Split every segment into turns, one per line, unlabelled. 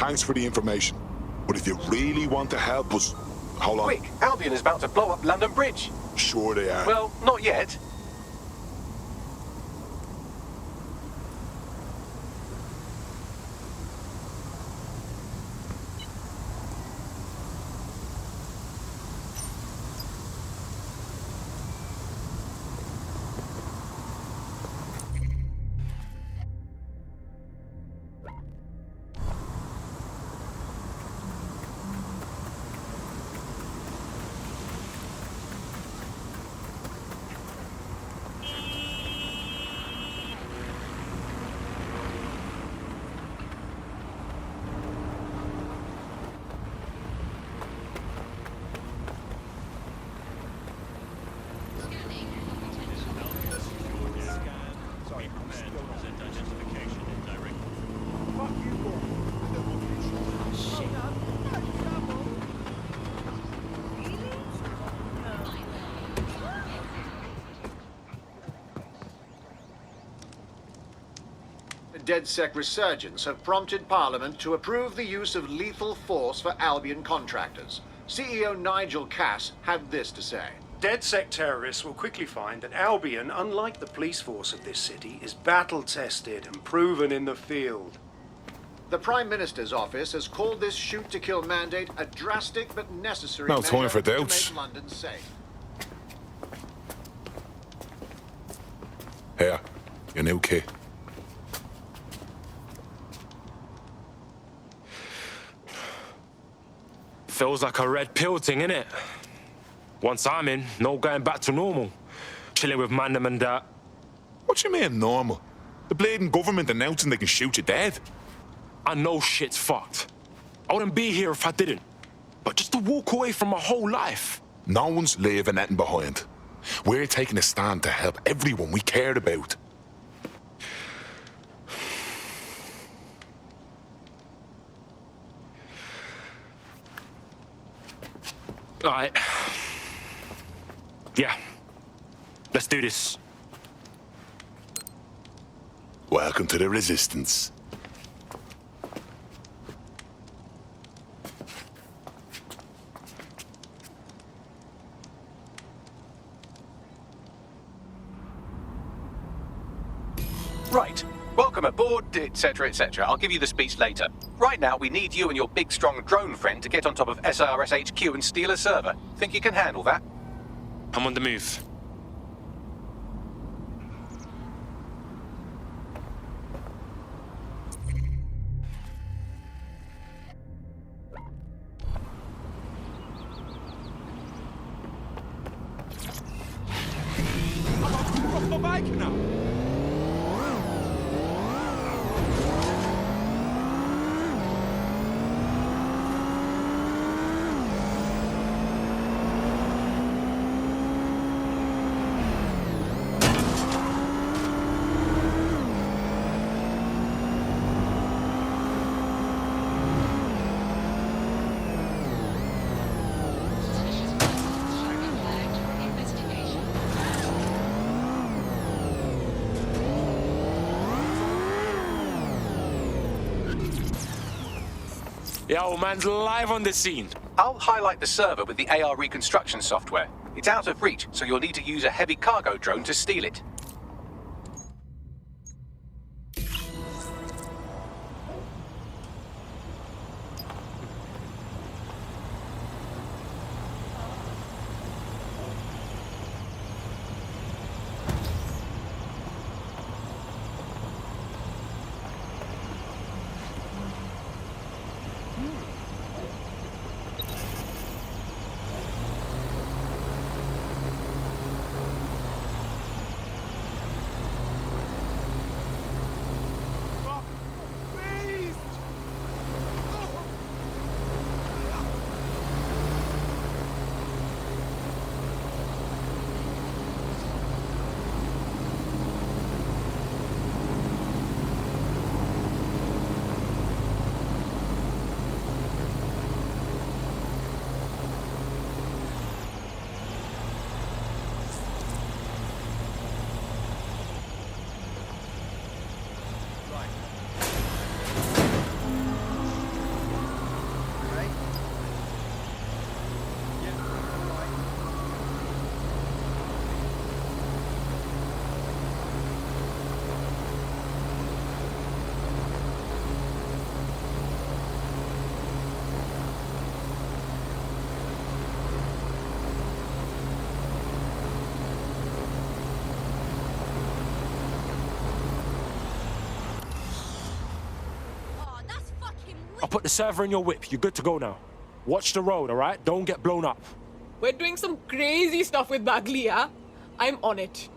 Thanks for the information. But if you really want to help us... Hold on.
Quick, Albion is about to blow up London Bridge.
Sure they are.
Well, not yet.
DedSec resurgence have prompted Parliament to approve the use of lethal force for Albion contractors. CEO Nigel Cass had this to say.
DedSec terrorists will quickly find that Albion, unlike the police force of this city, is battle-tested and proven in the field.
The Prime Minister's office has called this shoot-to-kill mandate a drastic but necessary
No
measure
time for
to
doubts.
make London safe.
Here, your new kit.
Feels like a red pill thing, innit? Once I'm in, no going back to normal. Chilling with Mandem and that.
What you mean, normal? The bleeding government announcing they can shoot you dead.
I know shit's fucked. I wouldn't be here if I didn't. But just to walk away from my whole life.
No one's leaving anything behind. We're taking a stand to help everyone we cared about.
Alright. Yeah. Let's do this.
Welcome to the Resistance.
Right. Welcome aboard, etc., etc. I'll give you the speech later. Right now, we need you and your big, strong drone friend to get on top of SRS HQ and steal a server. Think you can handle that?
I'm on the move. Yeah, old man's live on the scene.
I'll highlight the server with the AR reconstruction software. It's out of reach, so you'll need to use a heavy cargo drone to steal it.
I'll put the server in your whip. You're good to go now. Watch the road, all right? Don't get blown up.
We're doing some crazy stuff with Bagley, yeah? I'm on it.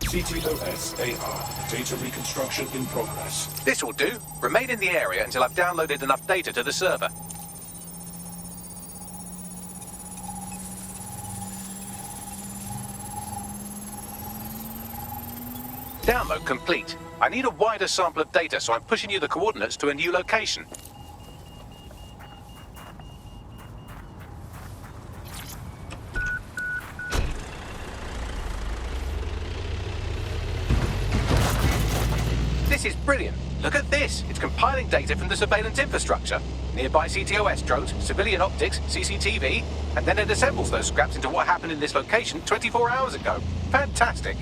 CTOS AR. Data reconstruction in progress.
This will do. Remain in the area until I've downloaded enough data to the server. Download complete. I need a wider sample of data, so I'm pushing you the coordinates to a new location. This is brilliant. Look at this. It's compiling data from the surveillance infrastructure. Nearby CTOS drones, civilian optics, CCTV, and then it assembles those scraps into what happened in this location 24 hours ago. Fantastic.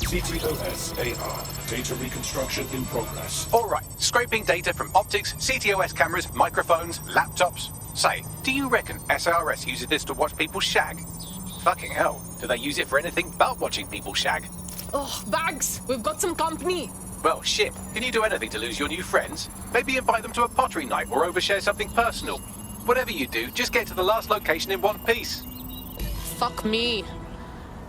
CTOS AR. Data reconstruction in progress.
All right, scraping data from optics, CTOS cameras, microphones, laptops. Say, do you reckon SRS uses this to watch people shag? Fucking hell, do they use it for anything but watching people shag?
Oh, Bags, we've got some company.
Well, shit, can you do anything to lose your new friends? Maybe invite them to a pottery night or overshare something personal. Whatever you do, just get to the last location in one piece.
Fuck me.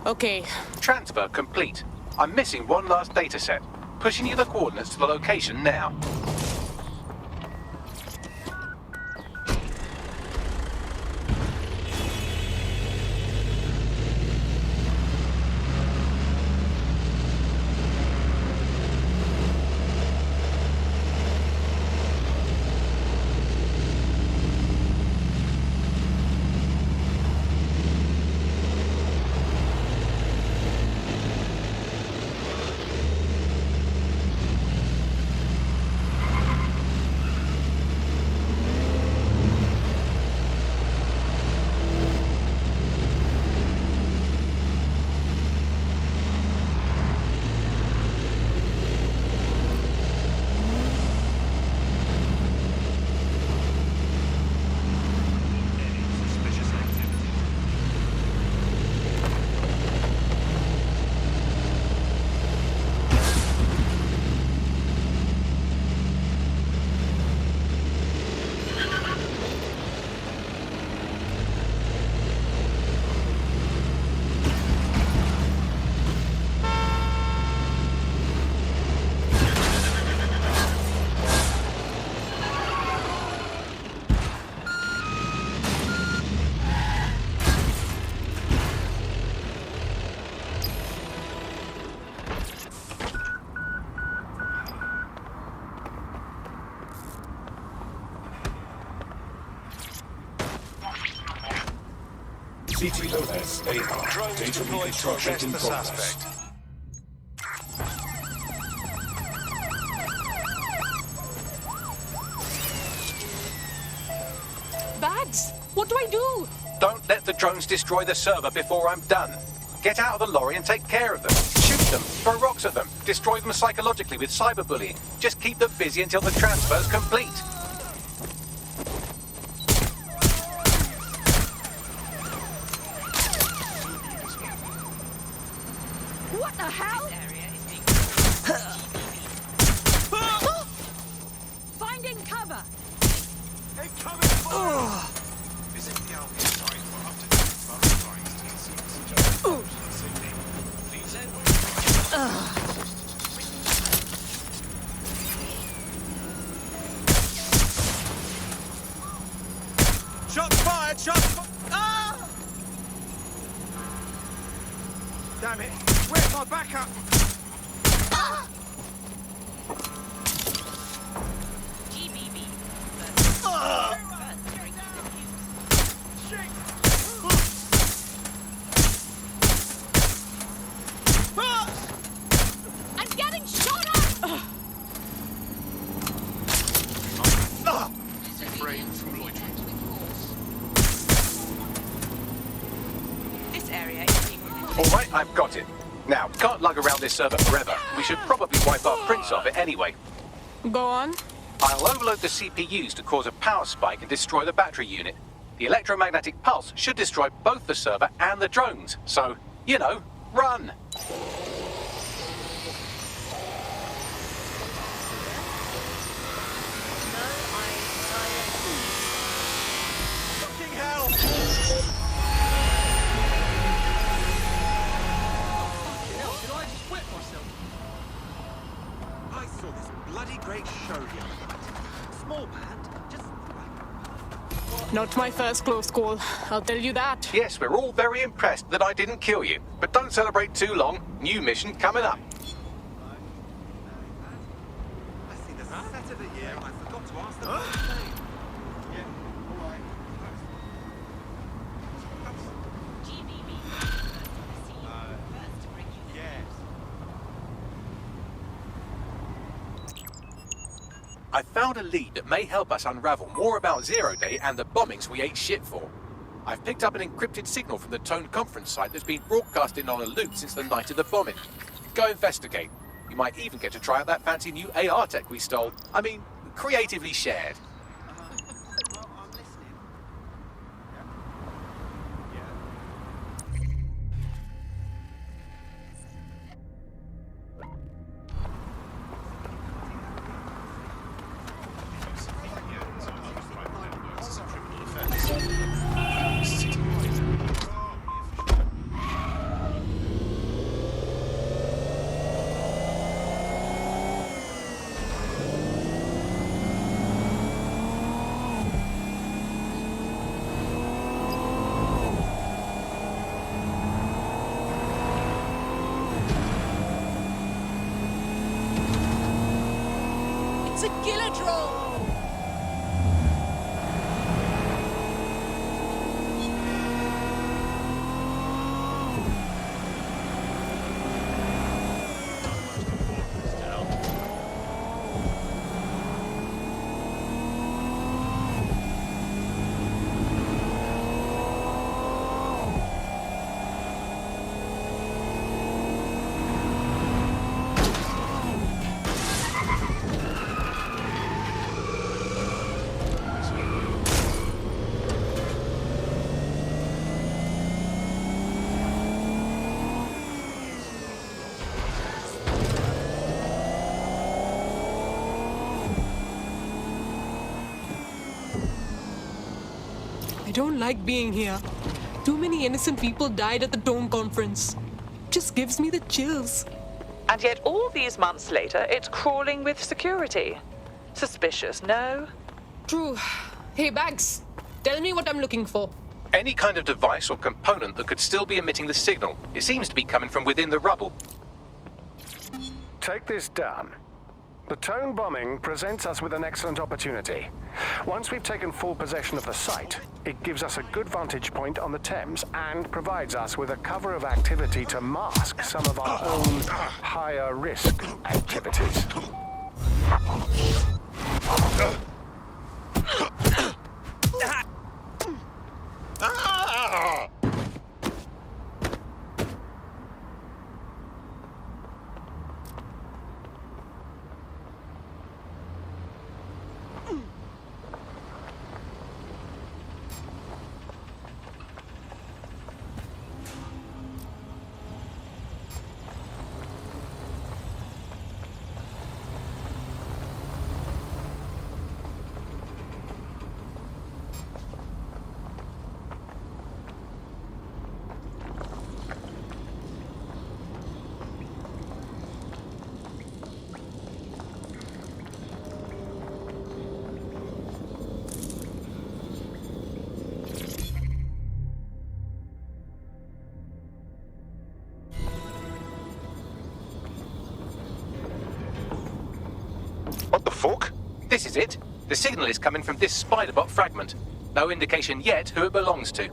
Okay,
Transfer complete. I'm missing one last data set. Pushing you the coordinates to the location now.
CTOS AR. Data reconstruction in progress.
Bags, what do I do?
Don't let the drones destroy the server before I'm done. Get out of the lorry and take care of them. Shoot them, throw rocks at them, destroy them psychologically with cyberbullying. Just keep them busy until the transfer's complete.
What the hell? Finding cover.
Visit the Albion site for up-to-date fast lines to the CCTV. Please
Shots fired! Shots fired! Ah! Damn it! Where's my backup?
GBB. I'm getting shot at! This area is being
All right, I've got it. Now, can't lug around this server forever. We should probably wipe our prints off it anyway.
Go on.
I'll overload the CPUs to cause a power spike and destroy the battery unit. The electromagnetic pulse should destroy both the server and the drones. So, you know, run!
Fucking hell! Did I just whip myself? I saw this bloody great show the other night. Small band, just...
Not my first close call, I'll tell you that.
Yes, we're all very impressed that I didn't kill you. But don't celebrate too long. New mission coming up.
I see the set of the year and I forgot to ask them what to say. Yeah, all right.
GBB. First to bring you
Yes.
I found a lead that may help us unravel more about Zero Day and the bombings we ate shit for. I've picked up an encrypted signal from the Tone conference site that's been broadcasting on a loop since the night of the bombing. Go investigate. You might even get to try out that fancy new AR tech we stole. I mean, creatively shared.
Well, I'm listening.
It's a killer drone! I don't like being here. Too many innocent people died at the Tone conference. Just gives me the chills.
And yet all these months later, it's crawling with security. Suspicious, no?
True. Hey, Bags, tell me what I'm looking for.
Any kind of device or component that could still be emitting the signal. It seems to be coming from within the rubble.
Take this down. The Tone bombing presents us with an excellent opportunity. Once we've taken full possession of the site, it gives us a good vantage point on the Thames and provides us with a cover of activity to mask some of our own higher risk activities.
This is it. The signal is coming from this spider-bot fragment. No indication yet who it belongs to.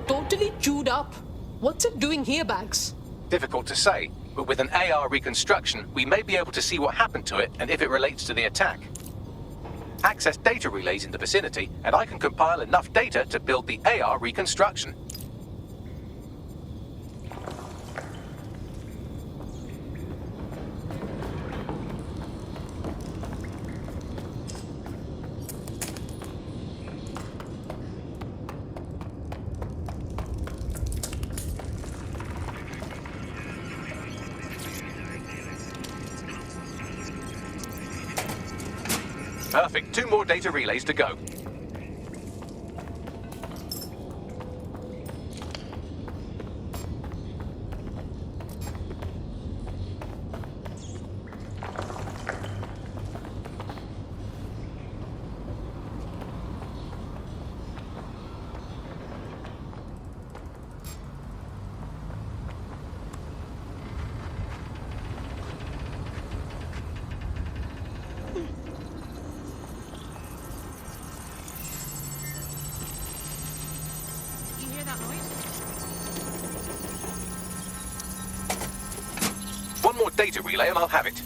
Totally chewed up. What's it doing here, Bags?
Difficult to say, but with an AR reconstruction, we may be able to see what happened to it and if it relates to the attack. Access data relays in the vicinity, and I can compile enough data to build the AR reconstruction. Perfect. 2 more data relays to go.
You hear that noise?
One more data relay and I'll have it.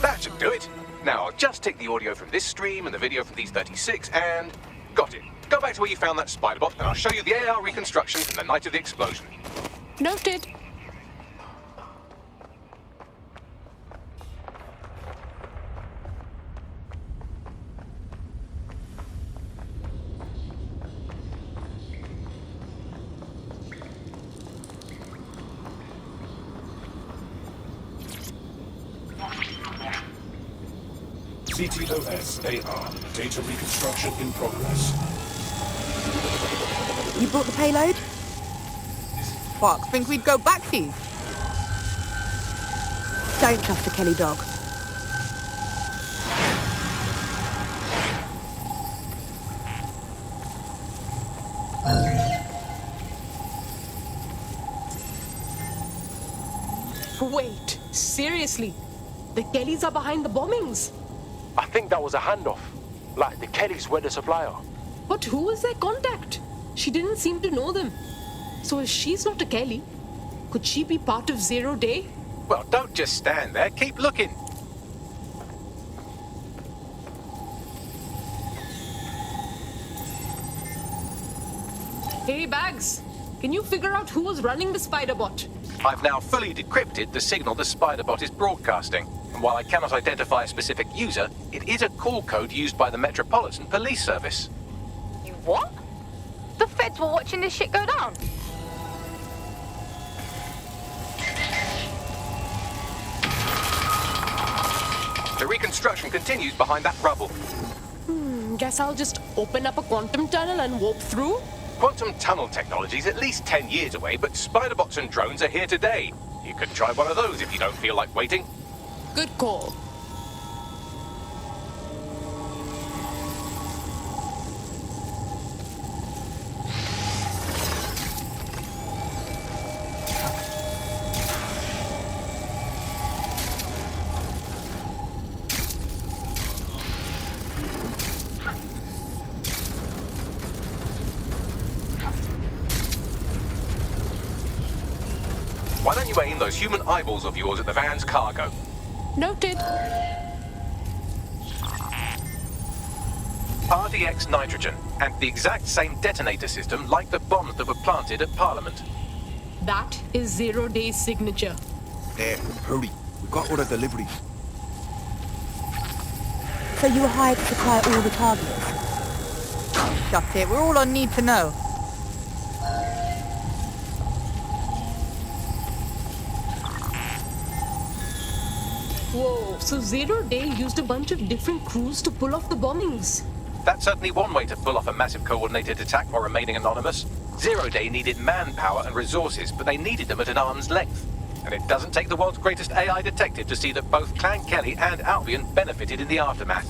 That should do it. Now I'll just take the audio from this stream and the video from these 36 and... Got it. Go back to where you found that spider bot and I'll show you the AR reconstruction from the night of the explosion.
Noted.
CTOS AR. Data reconstruction in progress.
You brought the payload? Fuck, think we'd go back to you? Don't trust the Kelly dog.
Wait, seriously? The Kellys are behind the bombings.
I think that was a handoff. Like the Kellys were the supplier.
But who was their contact? She didn't seem to know them. So if she's not a Kelly, could she be part of Zero Day?
Well, don't just stand there. Keep looking.
Hey, Bags. Can you figure out who was running the spider bot?
I've now fully decrypted the signal the spider bot is broadcasting. And while I cannot identify a specific user, it is a call code used by the Metropolitan Police Service.
You what? The feds were watching this shit go down.
The reconstruction continues behind that rubble.
Guess I'll just open up a quantum tunnel and warp through?
Quantum tunnel technology is at least 10 years away, but spider bots and drones are here today. You could try one of those if you don't feel like waiting.
Good call.
Why don't you aim those human eyeballs of yours at the van's cargo?
Noted.
RDX nitrogen, and the exact same detonator system like the bombs that were planted at Parliament.
That is Zero Day's signature.
There, hurry. We've got other deliveries.
So you were hired to supply all the targets? Shut it, we're all on need to know.
Whoa, so Zero Day used a bunch of different crews to pull off the bombings.
That's certainly one way to pull off a massive coordinated attack while remaining anonymous. Zero Day needed manpower and resources, but they needed them at an arm's length. And it doesn't take the world's greatest AI detective to see that both Clan Kelly and Albion benefited in the aftermath.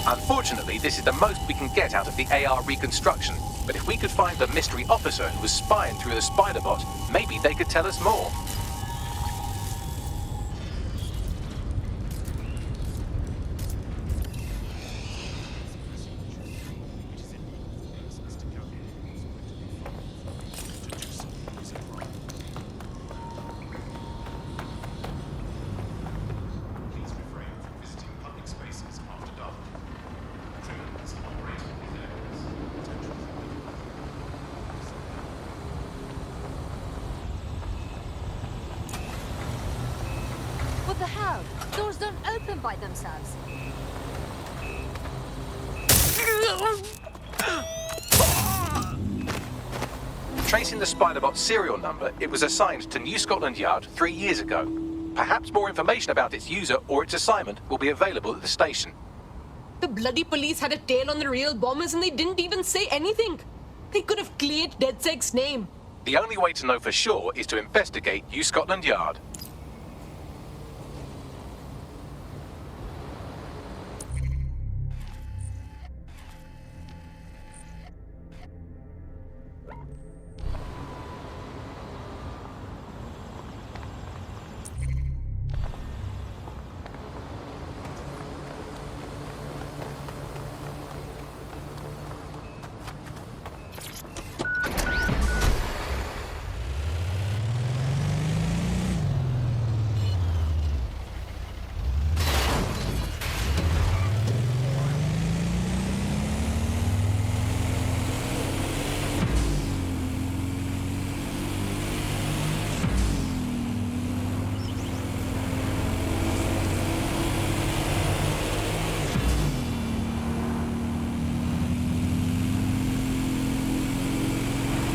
Unfortunately, this is the most we can get out of the AR reconstruction. But if we could find the mystery officer who was spying through the spider bot, maybe they could tell us more.
What the hell? Doors don't open by themselves.
Tracing the Spiderbot serial number, it was assigned to New Scotland Yard 3 years ago. Perhaps more information about its user or its assignment will be available at the station.
The bloody police had a tail on the real bombers and they didn't even say anything. They could have cleared DedSec's name.
The only way to know for sure is to investigate New Scotland Yard.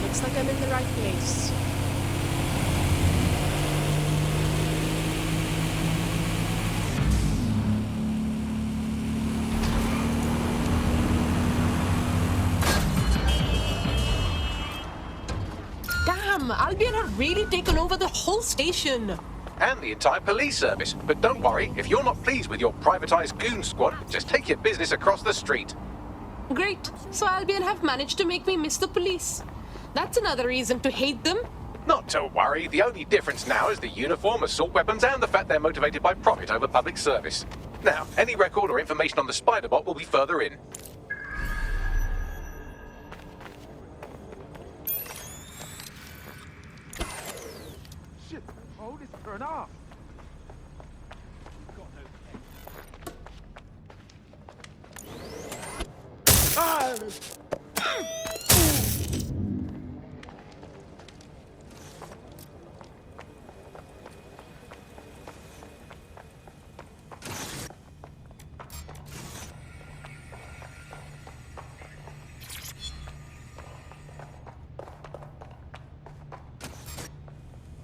Looks like I'm in the right place. Damn, Albion have really taken over the whole station.
And the entire police service. But don't worry, if you're not pleased with your privatized goon squad, just take your business across the street.
Great. So Albion have managed to make me miss the police. That's another reason to hate them.
Not to worry, the only difference now is the uniform, assault weapons, and the fact they're motivated by profit over public service. Now, any record or information on the Spiderbot will be further in.
Shit! Oh, this turned off.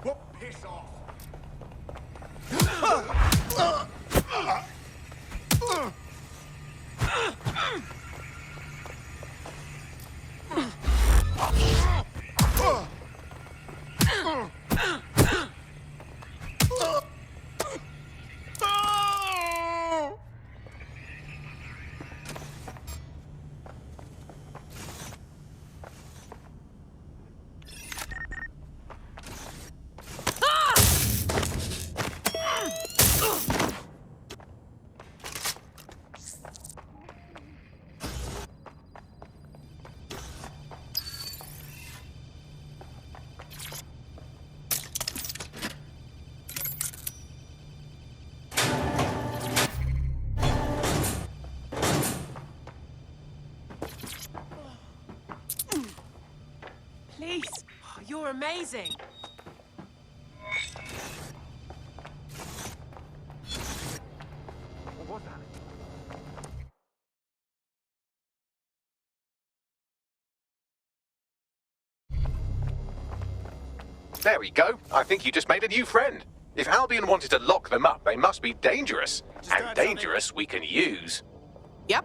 What piss off?
Please, you're amazing.
What was that?
There we go. I think you just made a new friend. If Albion wanted to lock them up, they must be dangerous. And dangerous we can use.
Yep.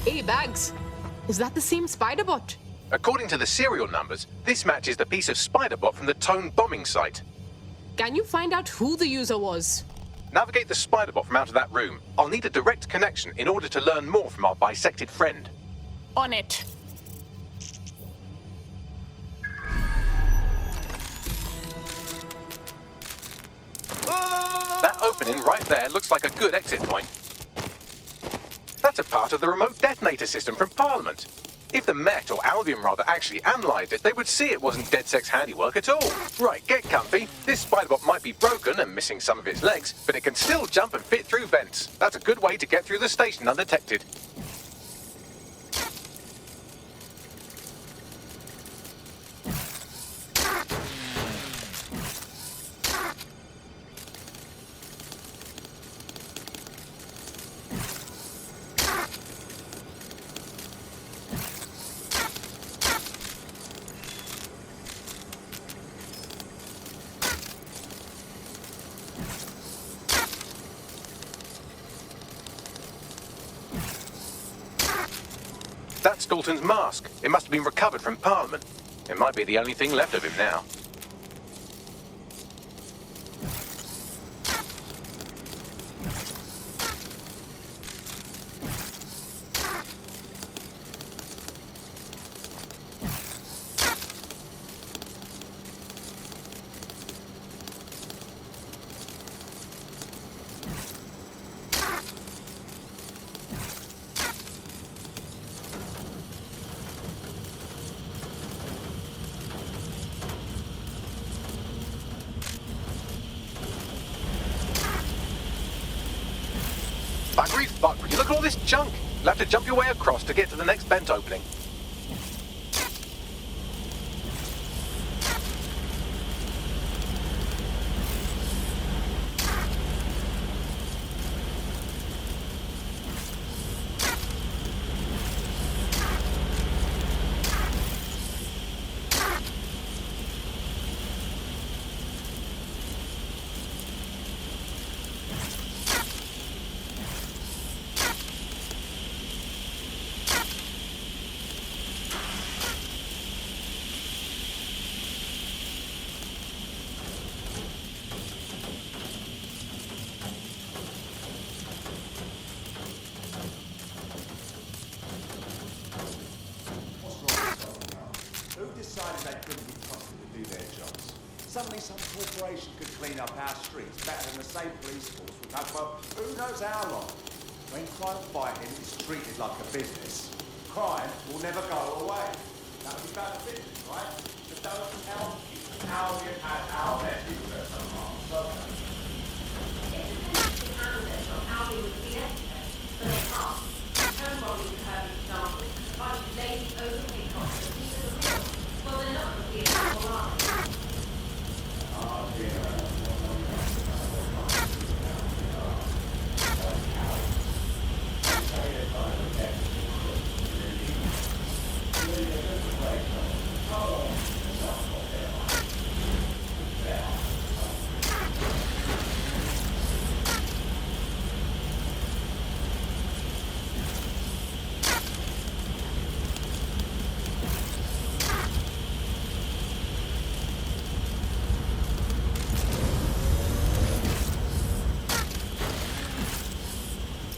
Hey, Bags. Is that the same spider bot?
According to the serial numbers, this matches the piece of spider bot from the Tone bombing site.
Can you find out who the user was?
Navigate the spider bot from out of that room. I'll need a direct connection in order to learn more from our bisected friend.
On it.
That opening right there looks like a good exit point. That's a part of the remote detonator system from Parliament. If the Met, or Albion rather, actually analysed it, they would see it wasn't DedSec's handiwork at all. Right, get comfy. This spiderbot might be broken and missing some of its legs, but it can still jump and fit through vents. That's a good way to get through the station undetected. That's Dalton's mask. It must have been recovered from Parliament. It might be the only thing left of him now. Buggery, you look at all this junk. You'll have to jump your way across to get to the next vent opening.
Suddenly some corporation could clean up our streets better than the same police force would have for who knows how long. When crime fighting is treated like a business, crime will never go away. That would be bad business, right? But don't tell me how you had our best interest on so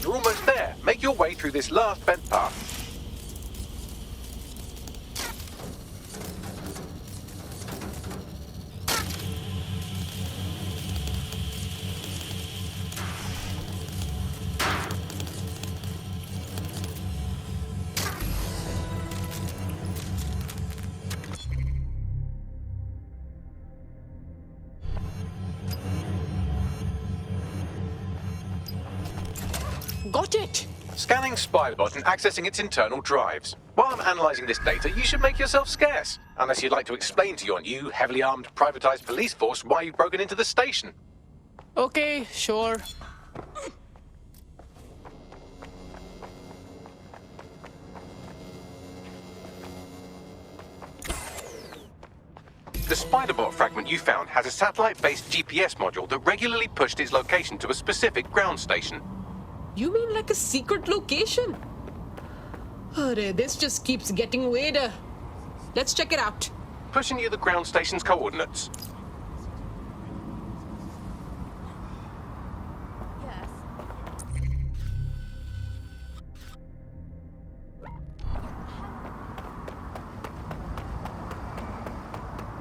You're almost there. Make your way through this last vent path.
Got it.
Scanning Spiderbot and accessing its internal drives. While I'm analysing this data, you should make yourself scarce. Unless you'd like to explain to your new, heavily armed, privatised police force why you've broken into the station.
Okay, sure.
The Spiderbot fragment you found has a satellite-based GPS module that regularly pushed its location to a specific ground station.
You mean like a secret location? Arre, this just keeps getting weirder. Let's check it out.
Pushing you the ground station's coordinates.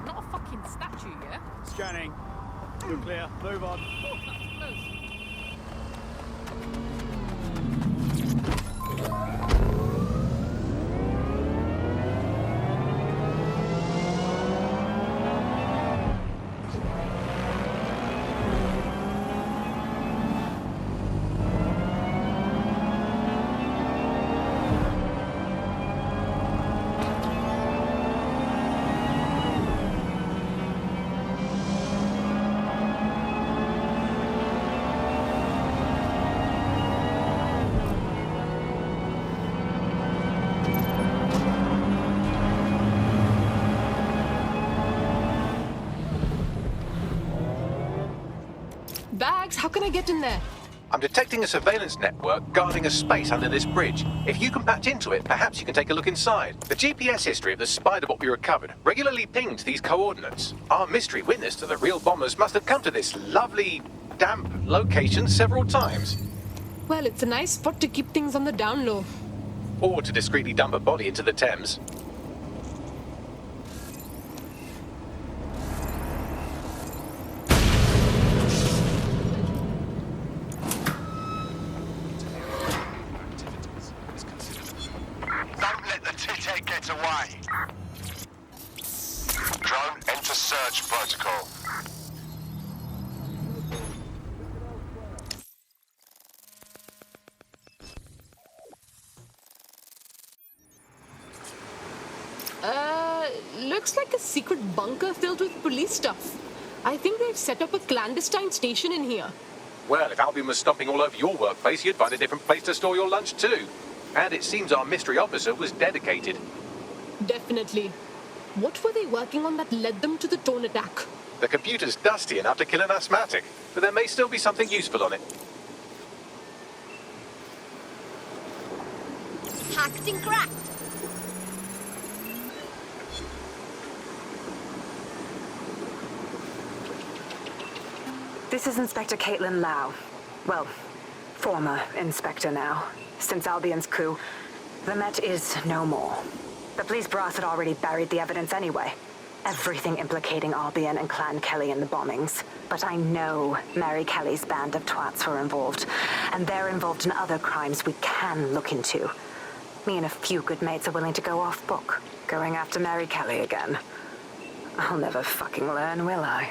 Not a fucking statue, yeah?
Scanning. You're clear. Move on.
Oh, that's close. Bags, how can I get in there?
I'm detecting a surveillance network guarding a space under this bridge. If you can patch into it, perhaps you can take a look inside. The GPS history of the Spiderbot we recovered regularly pinged these coordinates. Our mystery witness to the real bombers must have come to this lovely, damp location several times.
Well, it's a nice spot to keep things on the down low.
Or to discreetly dump a body into the Thames.
Don't let the tit-head get away. Drone, enter search protocol.
Looks like a secret bunker filled with police stuff. I think they've set up a clandestine station in here.
Well, if Albion was stomping all over your workplace, you'd find a different place to store your lunch too. And it seems our mystery officer was dedicated.
Definitely. What were they working on that led them to the drone attack?
The computer's dusty enough to kill an asthmatic, but there may still be something useful on it.
Hacked and cracked.
This is Inspector Caitlin Lau. Well, former inspector now. Since Albion's coup, the Met is no more. The police brass had already buried the evidence anyway. Everything implicating Albion and Clan Kelly in the bombings. But I know Mary Kelly's band of twats were involved, and they're involved in other crimes we can look into. Me and a few good mates are willing to go off book, going after Mary Kelly again. I'll never fucking learn, will I?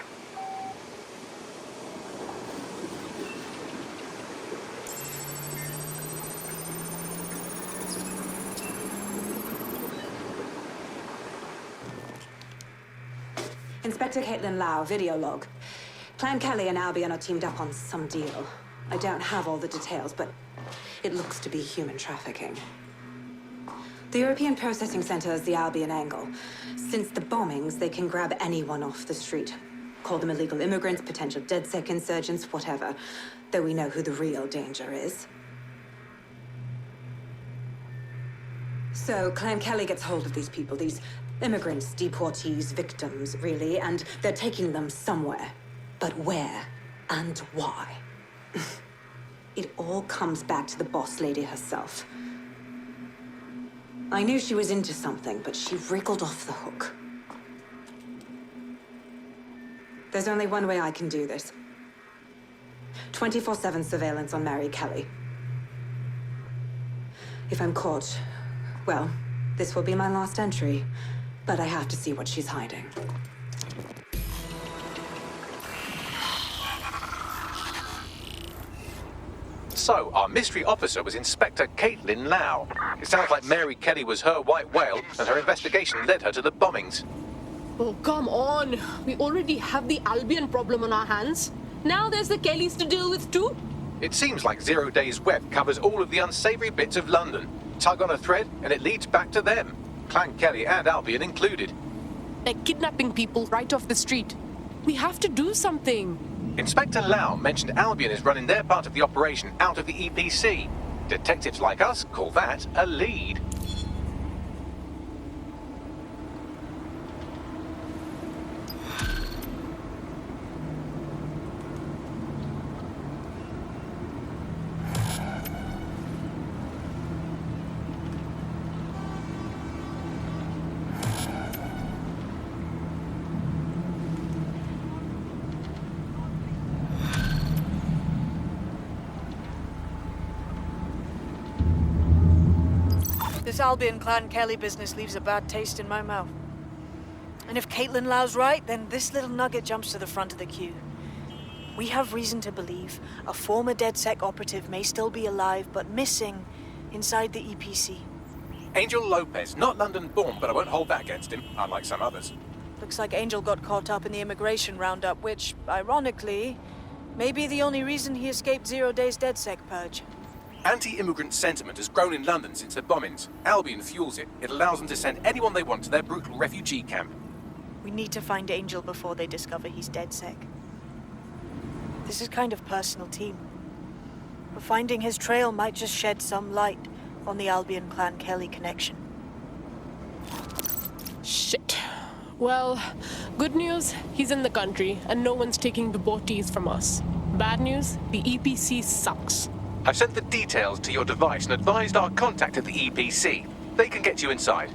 Inspector Caitlin Lau, video log. Clan Kelly and Albion are teamed up on some deal. I don't have all the details, but it looks to be human trafficking. The European Processing Center is the Albion angle. Since the bombings, they can grab anyone off the street. Call them illegal immigrants, potential DedSec insurgents, whatever. Though we know who the real danger is. So, Clan Kelly gets hold of these people, these immigrants, deportees, victims, really, and they're taking them somewhere. But where and why? It all comes back to the boss lady herself. I knew she was into something, but she wriggled off the hook. There's only one way I can do this. 24/7 surveillance on Mary Kelly. If I'm caught, well, this will be my last entry. But I have to see what she's hiding.
So, our mystery officer was Inspector Caitlin Lau. It sounds like Mary Kelly was her white whale, and her investigation led her to the bombings.
Oh, come on. We already have the Albion problem on our hands. Now there's the Kellys to deal with too.
It seems like 0 Days Web covers all of the unsavory bits of London. Tug on a thread, and it leads back to them. Clan Kelly and Albion included.
They're kidnapping people right off the street. We have to do something.
Inspector Lau mentioned Albion is running their part of the operation out of the EPC. Detectives like us call that a lead.
This Albion Clan Kelly business leaves a bad taste in my mouth. And if Caitlin Lau's right, then this little nugget jumps to the front of the queue. We have reason to believe a former DedSec operative may still be alive, but missing inside the EPC.
Angel Lopez, not London-born, but I won't hold that against him, unlike some others.
Looks like Angel got caught up in the immigration roundup, which, ironically, may be the only reason he escaped 0 Days DedSec purge.
Anti-immigrant sentiment has grown in London since the bombings. Albion fuels it. It allows them to send anyone they want to their brutal refugee camp.
We need to find Angel before they discover he's DedSec. This is kind of personal team. But finding his trail might just shed some light on the Albion Clan Kelly connection.
Shit. Well, good news, he's in the country, and no one's taking the boaties from us. Bad news, the EPC sucks.
I've sent the details to your device and advised our contact at the EPC. They can get you inside.